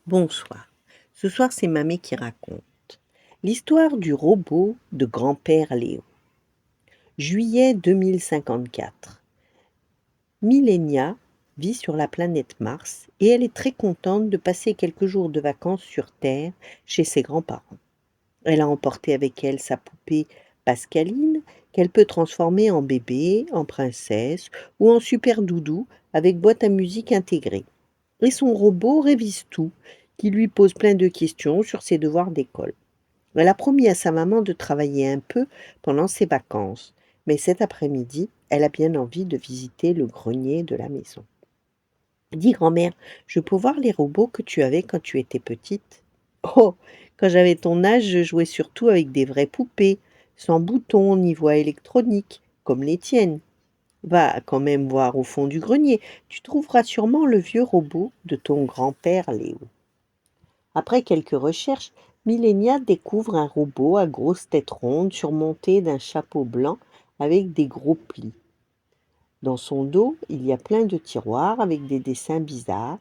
Bonsoir. Ce soir, c'est Mamie qui raconte. L'histoire du robot de grand-père Léo. Juillet 2054. Millenia vit sur la planète Mars et elle est très contente de passer quelques jours de vacances sur Terre chez ses grands-parents. Elle a emporté avec elle sa poupée Pascaline qu'elle peut transformer en bébé, en princesse ou en super doudou avec boîte à musique intégrée. Et son robot révise tout, qui lui pose plein de questions sur ses devoirs d'école. Elle a promis à sa maman de travailler un peu pendant ses vacances, mais cet après-midi, elle a bien envie de visiter le grenier de la maison. Dis grand-mère, je peux voir les robots que tu avais quand tu étais petite? Oh, quand j'avais ton âge, je jouais surtout avec des vraies poupées, sans boutons ni voix électronique, comme les tiennes. Va quand même voir au fond du grenier, tu trouveras sûrement le vieux robot de ton grand-père Léo. Après quelques recherches, Millenia découvre un robot à grosse tête ronde surmonté d'un chapeau blanc avec des gros plis. Dans son dos, il y a plein de tiroirs avec des dessins bizarres,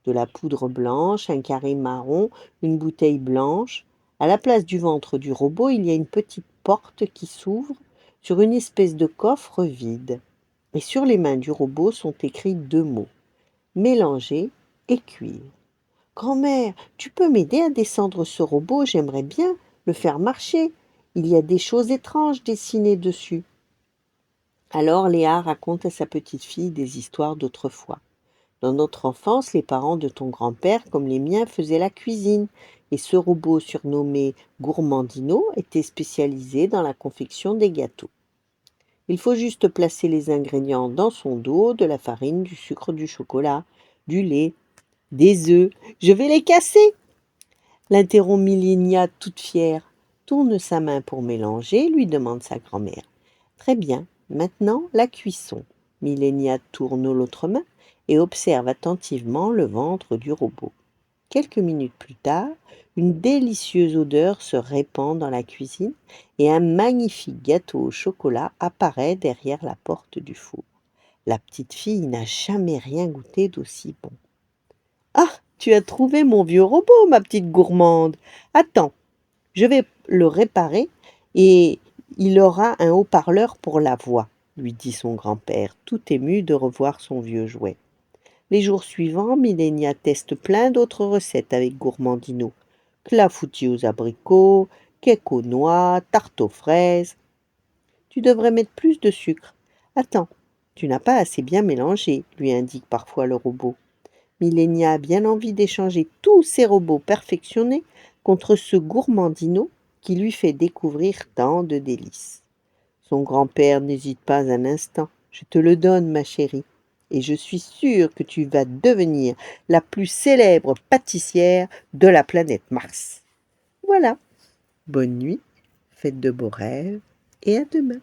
de la poudre blanche, un carré marron, une bouteille blanche. À la place du ventre du robot, il y a une petite porte qui s'ouvre sur une espèce de coffre vide. Et sur les mains du robot sont écrits deux mots, mélanger et cuire. Grand-mère, tu peux m'aider à descendre ce robot, j'aimerais bien le faire marcher. Il y a des choses étranges dessinées dessus. Alors Léa raconte à sa petite-fille des histoires d'autrefois. Dans notre enfance, les parents de ton grand-père, comme les miens, faisaient la cuisine. Et ce robot surnommé Gourmandino était spécialisé dans la confection des gâteaux. Il faut juste placer les ingrédients dans son dos, de la farine, du sucre, du chocolat, du lait, des œufs. Je vais les casser, l'interrompt Millenia toute fière. Tourne sa main pour mélanger, lui demande sa grand-mère. Très bien, maintenant la cuisson. Millenia tourne l'autre main et observe attentivement le ventre du robot. Quelques minutes plus tard, une délicieuse odeur se répand dans la cuisine et un magnifique gâteau au chocolat apparaît derrière la porte du four. La petite fille n'a jamais rien goûté d'aussi bon. Ah, tu as trouvé mon vieux robot, ma petite gourmande. Attends, je vais le réparer et il aura un haut-parleur pour la voix, lui dit son grand-père, tout ému de revoir son vieux jouet. Les jours suivants, Millenia teste plein d'autres recettes avec Gourmandino. Clafoutis aux abricots, cake aux noix, tarte aux fraises. Tu devrais mettre plus de sucre. Attends, tu n'as pas assez bien mélangé, lui indique parfois le robot. Millenia a bien envie d'échanger tous ses robots perfectionnés contre ce Gourmandino qui lui fait découvrir tant de délices. Son grand-père n'hésite pas un instant. Je te le donne, ma chérie, et je suis sûre que tu vas devenir la plus célèbre pâtissière de la planète Mars. Voilà. Bonne nuit, faites de beaux rêves, et à demain.